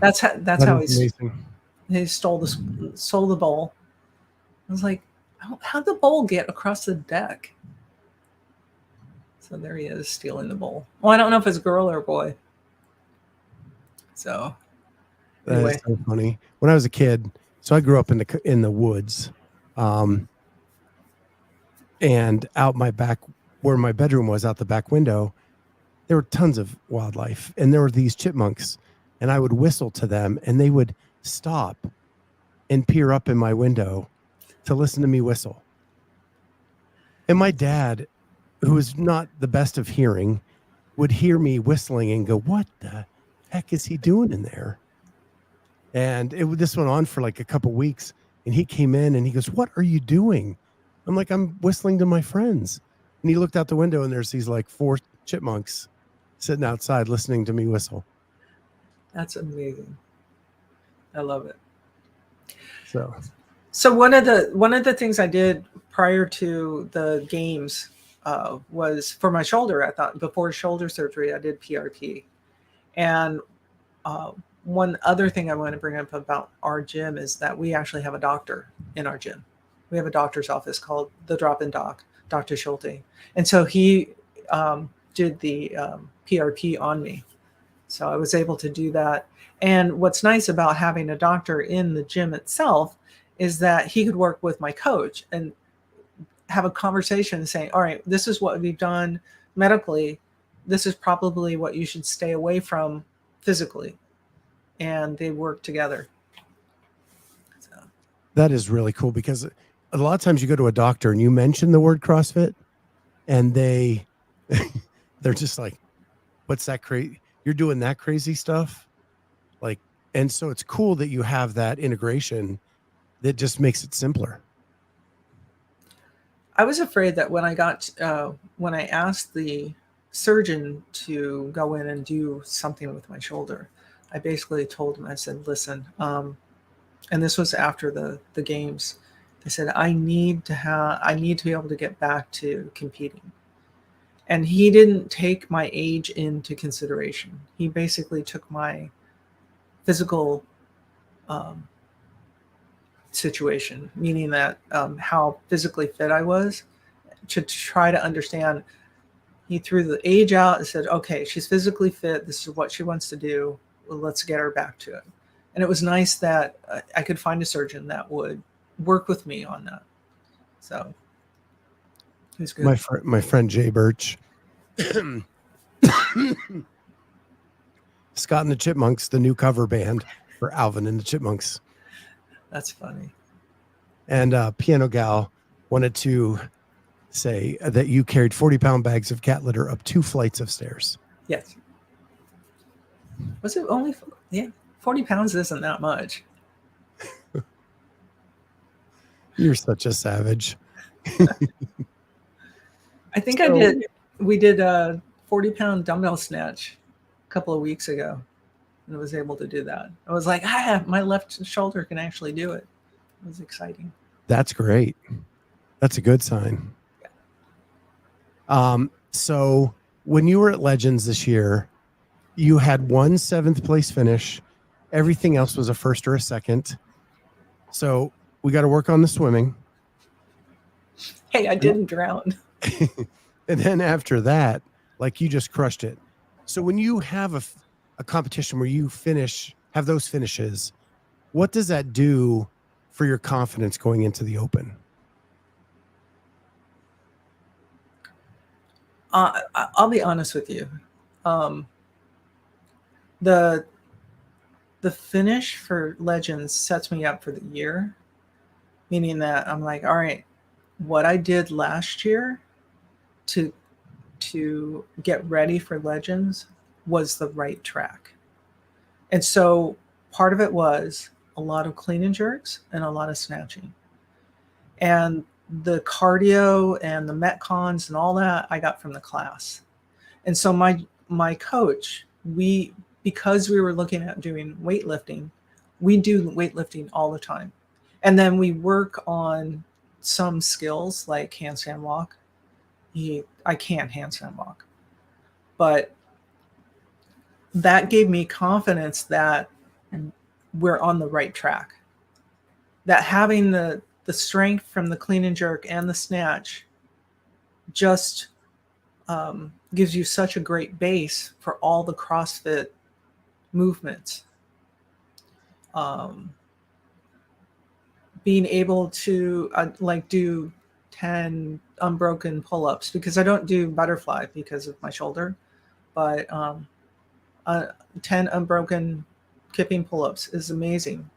that's how he stole the bowl. I was like, how'd the bowl get across the deck? So there he is stealing the bowl. Well, I don't know if it's a girl or a boy. So anyway. That's so funny. When I was a kid, so I grew up in the woods, and out my back, where my bedroom was, out the back window, there were tons of wildlife, and there were these chipmunks, and I would whistle to them, and they would stop and peer up in my window to listen to me whistle. And my dad, who was not the best of hearing, would hear me whistling and go, "What the heck is he doing in there?" And this went on for like a couple weeks, and he came in and he goes, "What are you doing?" I'm like, "I'm whistling to my friends." And he looked out the window, and there's these like 4 chipmunks sitting outside listening to me whistle. That's amazing. I love it. So one of the things I did prior to the games was for my shoulder. I thought before shoulder surgery, I did PRP. And one other thing I want to bring up about our gym is that we actually have a doctor in our gym. We have a doctor's office called the Drop-In Doc, Dr. Schulte. And so he did the PRP on me. So I was able to do that. And what's nice about having a doctor in the gym itself is that he could work with my coach and have a conversation saying, all right, this is what we've done medically. This is probably what you should stay away from physically. And they work together. So. That is really cool, because a lot of times you go to a doctor and you mention the word CrossFit and they're just like, what's that crazy? You're doing that crazy stuff? Like, and so it's cool that you have that integration that just makes it simpler. I was afraid that when I asked the surgeon to go in and do something with my shoulder, I basically told him, I said, listen, and this was after the games. I said, I need to be able to get back to competing. And he didn't take my age into consideration. He basically took my physical situation, meaning that how physically fit I was, to try to understand. He threw the age out and said, okay, she's physically fit. This is what she wants to do. Well, let's get her back to it. And it was nice that I could find a surgeon that would work with me on that. So he's good. My friend Jay Birch, Scott and the Chipmunks, the new cover band for Alvin and the Chipmunks. That's funny. And Piano Gal wanted to say that you carried 40-pound bags of cat litter up 2 flights of stairs. Yes. Was it only? Yeah, 40 pounds isn't that much. You're such a savage. I think we did a 40-pound dumbbell snatch a couple of weeks ago, and I was able to do that. I was like, my left shoulder can actually do it. It was exciting. That's great. That's a good sign. Yeah. So when you were at Legends this year, you had 1 7th place finish. Everything else was a first or a second. So we got to work on the swimming. Hey, I didn't drown. And then after that, like, you just crushed it. So when you have a competition where you have those finishes, what does that do for your confidence going into the Open? I'll be honest with you. The finish for Legends sets me up for the year, meaning that I'm like, all right, what I did last year to get ready for Legends was the right track. And so part of it was a lot of clean and jerks and a lot of snatching. And the cardio and the Metcons and all that I got from the class. And so my coach because we were looking at doing weightlifting, we do weightlifting all the time. And then we work on some skills like handstand walk. I can't handstand walk, but that gave me confidence that we're on the right track. That having the strength from the clean and jerk and the snatch just gives you such a great base for all the CrossFit movements. Being able to like do 10 unbroken pull-ups, because I don't do butterfly because of my shoulder, but 10 unbroken kipping pull-ups is amazing.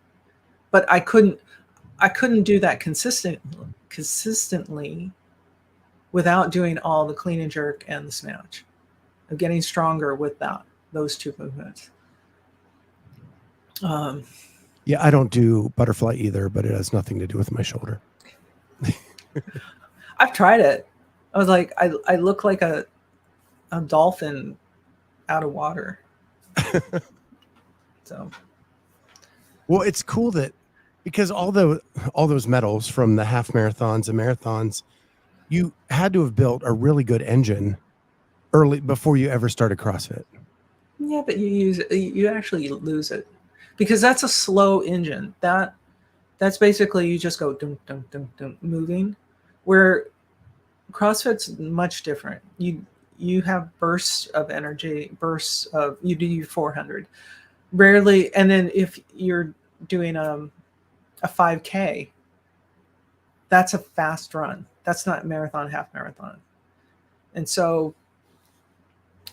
But I couldn't do that consistently without doing all the clean and jerk and the snatch. I'm getting stronger with those two movements. Yeah, I don't do butterfly either, but it has nothing to do with my shoulder. I've tried it. I was like, I look like a dolphin out of water. So, well, it's cool that because all those medals from the half marathons and marathons, you had to have built a really good engine early before you ever started CrossFit. Yeah, but you actually lose it because that's a slow engine. That's basically you just go dum dum dum dum moving, where CrossFit's much different. You have bursts of energy, you do your 400 rarely, and then if you're doing a 5K, that's a fast run. That's not marathon, half marathon. And so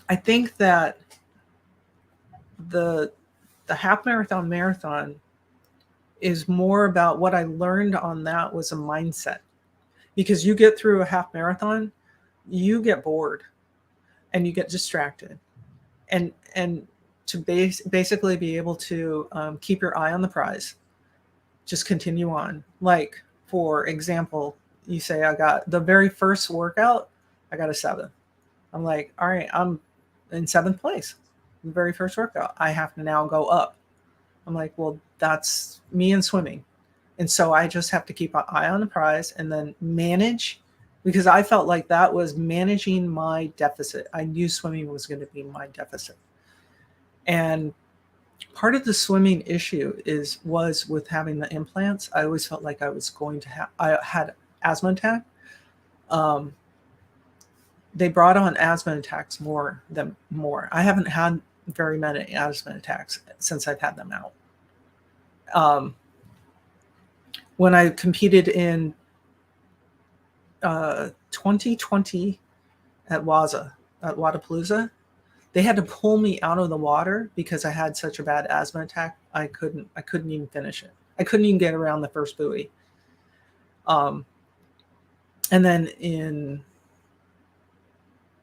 I think that the half marathon is more about what I learned on that was a mindset. Because you get through a half marathon, you get bored and you get distracted. And to basically be able to keep your eye on the prize, just continue on. Like, for example, you say, I got the very first workout, I got a 7. I'm like, all right, I'm in 7th place. The very first workout, I have to now go up. I'm like, well, that's me in swimming. And so I just have to keep an eye on the prize and then manage, because I felt like that was managing my deficit. I knew swimming was going to be my deficit. And part of the swimming issue was with having the implants. I always felt like I was going to I had asthma attack. They brought on asthma attacks more. I haven't had very many asthma attacks since I've had them out. When I competed in 2020 at Wadapalooza, they had to pull me out of the water because I had such a bad asthma attack. I couldn't even finish it. I couldn't even get around the first buoy. And then in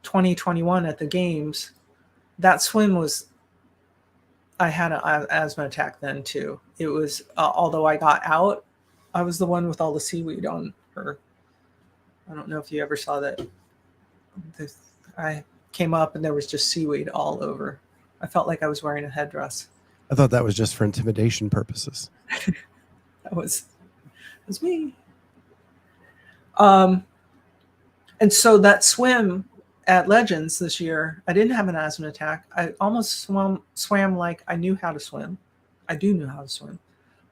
2021 at the games, that swim was, I had an asthma attack then too. It was, although I got out, I was the one with all the seaweed on her. I don't know if you ever saw that. I came up and there was just seaweed all over. I felt like I was wearing a headdress. I thought that was just for intimidation purposes. That was me. And so that swim at Legends this year, I didn't have an asthma attack. I almost swam like I knew how to swim. I do know how to swim.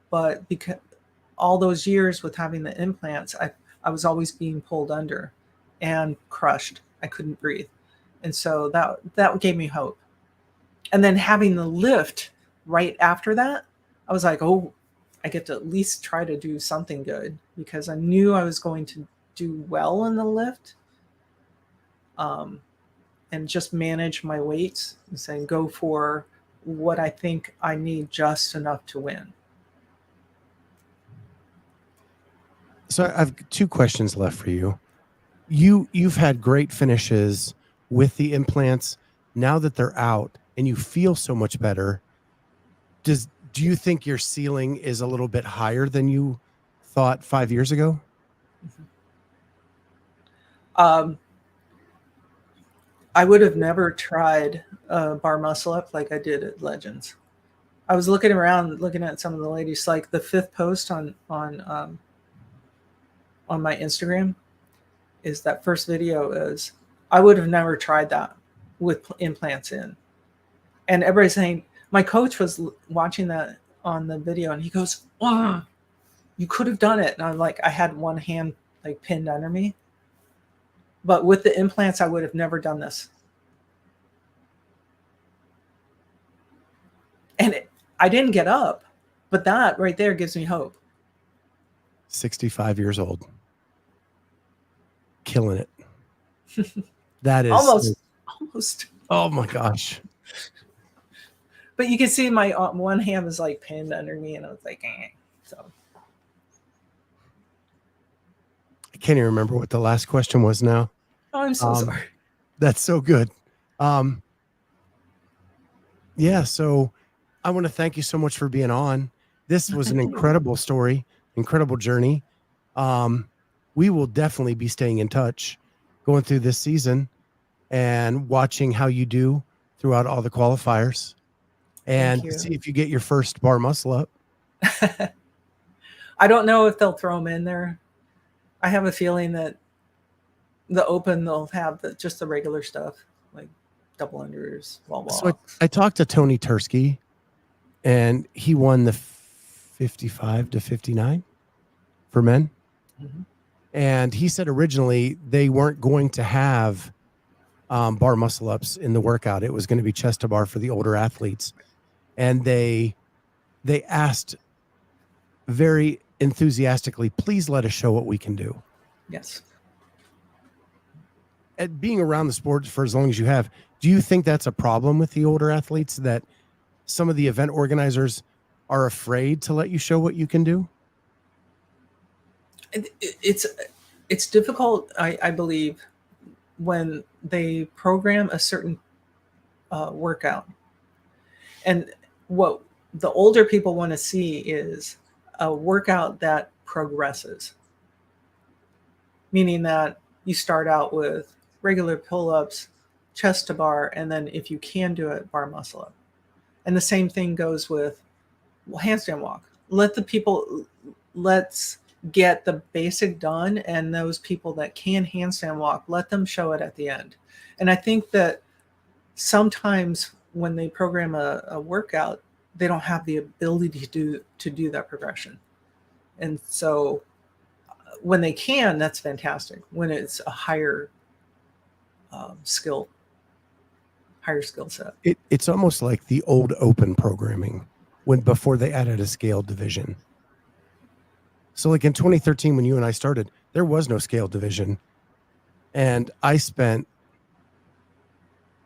But because all those years with having the implants, I was always being pulled under and crushed. I couldn't breathe. And so that gave me hope. And then having the lift right after that, I was like, oh, I get to at least try to do something good, because I knew I was going to do well in the lift. And just manage my weights and say, go for what I think I need just enough to win. So I've 2 questions left for you. You've had great finishes with the implants. Now that they're out and you feel so much better, do you think your ceiling is a little bit higher than you thought 5 years ago? I would have never tried a bar muscle up like I did at Legends. I was looking around, looking at some of the ladies. Like the 5th post on my Instagram is that first video. Is I would have never tried that with implants in. And everybody's saying, my coach was watching that on the video, and he goes, "Oh, you could have done it." And I'm like, I had one hand like pinned under me, but with the implants, I would have never done this. And I didn't get up, but that right there gives me hope. 65 years old. Killing it. That is almost. Oh my gosh. But you can see my one hand was like pinned under me, and I was like, eh. So I can't even remember what the last question was now. Oh, I'm so sorry. That's so good. Yeah, so I want to thank you so much for being on. This was an incredible story, incredible journey. We will definitely be staying in touch going through this season and watching how you do throughout all the qualifiers and see if you get your first bar muscle up. I don't know if they'll throw them in there. I have a feeling that the open, they'll have just the regular stuff, like double unders, wall walks. So I talked to Tony Tursky, and he won the 55 to 59 for men. Mm-hmm. And he said originally they weren't going to have bar muscle ups in the workout. It was going to be chest to bar for the older athletes. And they asked very enthusiastically, please let us show what we can do. Yes. At being around the sport for as long as you have, do you think that's a problem with the older athletes, that some of the event organizers are afraid to let you show what you can do? It's difficult, I believe, when they program a certain workout. And what the older people want to see is a workout that progresses. Meaning that you start out with regular pull-ups, chest to bar, and then if you can do it, bar muscle up. And the same thing goes with handstand walk. Let's get the basic done, and those people that can handstand walk, let them show it at the end. And I think that sometimes when they program a workout, they don't have the ability to do that progression. And so when they can, that's fantastic. When it's a higher skill set. It's almost like the old open programming before they added a scale division. So like in 2013, when you and I started, there was no scale division. And I spent,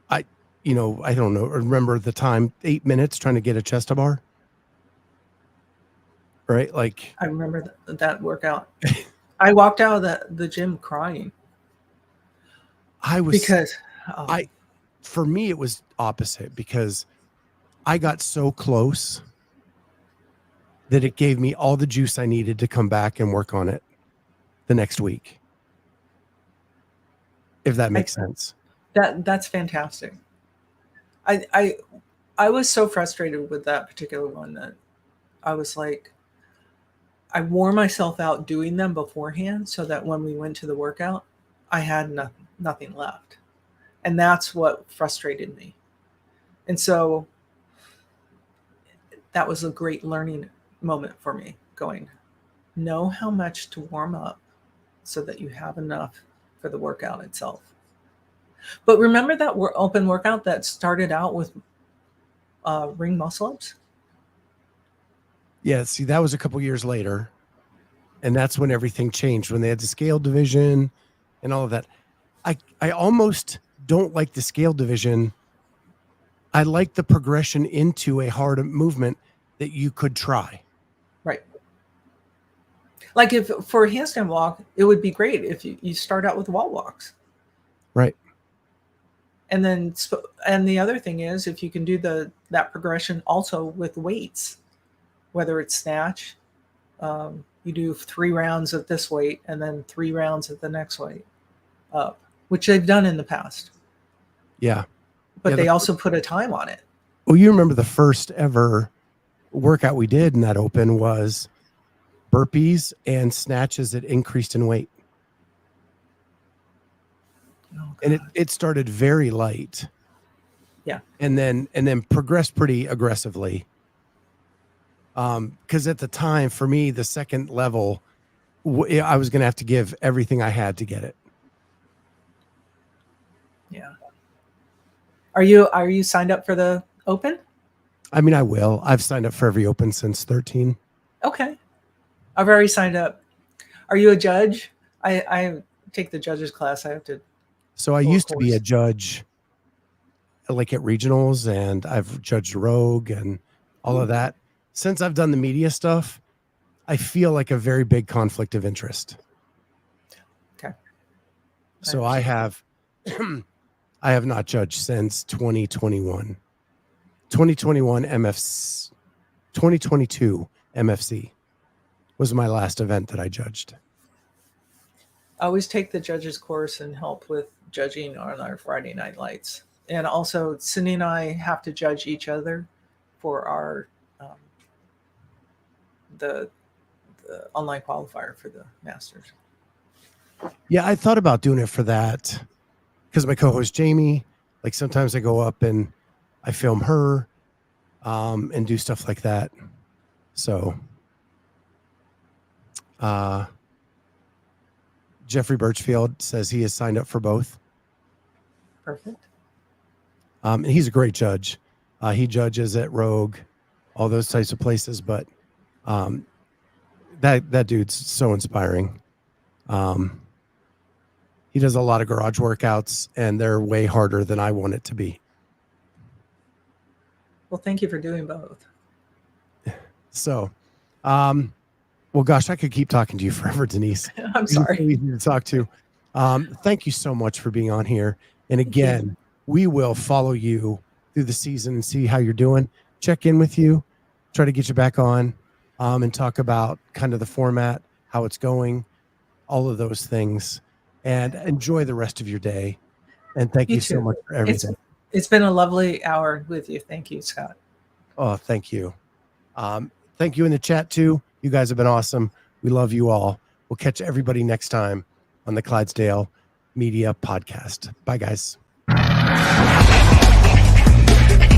I don't know, remember the time, 8 minutes trying to get a chest to bar. Right? Like I remember that workout. I walked out of the gym crying. For me, it was opposite, because I got so close that it gave me all the juice I needed to come back and work on it the next week. If that makes sense. That's fantastic. I was so frustrated with that particular one that I was like, I wore myself out doing them beforehand so that when we went to the workout, I had nothing left. And that's what frustrated me. And so that was a great learning moment for me, going, know how much to warm up so that you have enough for the workout itself. But remember that open workout that started out with ring muscle ups? Yeah, see, that was a couple years later. And that's when everything changed, when they had the scale division and all of that. I almost don't like the scale division. I like the progression into a hard movement that you could try. Right. Like if for a handstand walk, it would be great if you start out with wall walks. Right. And the other thing is, if you can do that progression also with weights, whether it's snatch, you do 3 rounds of this weight and then 3 rounds of the next weight up, which they've done in the past. Yeah. But Yeah, they also put a time on it. Well, you remember the first ever workout we did in that open was burpees and snatches that increased in weight. Oh, And God. it started very light. Yeah. And then progressed pretty aggressively. Because at the time, for me, the second level, I was going to have to give everything I had to get it. Yeah. Are you signed up for the open? I mean, I will. I've signed up for every open since 13. Okay. I've already signed up. Are you a judge? I take the judges class. I have to. So I used to be a judge like at regionals, and I've judged Rogue and all of that. Since I've done the media stuff, I feel like a very big conflict of interest. Okay. So I have I have not judged since 2021. 2021 MFC 2022 MFC was my last event that I judged. I always take the judges course and help with judging on our Friday night lights. And also, Cindy and I have to judge each other for our the online qualifier for the Masters. Yeah, I thought about doing it for that because my co-host Jamie, like sometimes I go up and I film her and do stuff like that. So Jeffrey Birchfield says he has signed up for both. Perfect. And he's a great judge. He judges at Rogue, all those types of places. But that dude's so inspiring. He does a lot of garage workouts, and they're way harder than I want it to be. Well, thank you for doing both. So, well, gosh, I could keep talking to you forever, Denise. I'm sorry. You're so easy to talk to. Thank you so much for being on here. And again, we will follow you through the season and see how you're doing. Check in with you, try to get you back on, and talk about kind of the format, how it's going, all of those things. And enjoy the rest of your day. And thank you so much for everything. It's been a lovely hour with you. Thank you, Scott. Oh, thank you. Thank you in the chat too. You guys have been awesome. We love you all. We'll catch everybody next time on the Clydesdale Media Podcast. Bye, guys.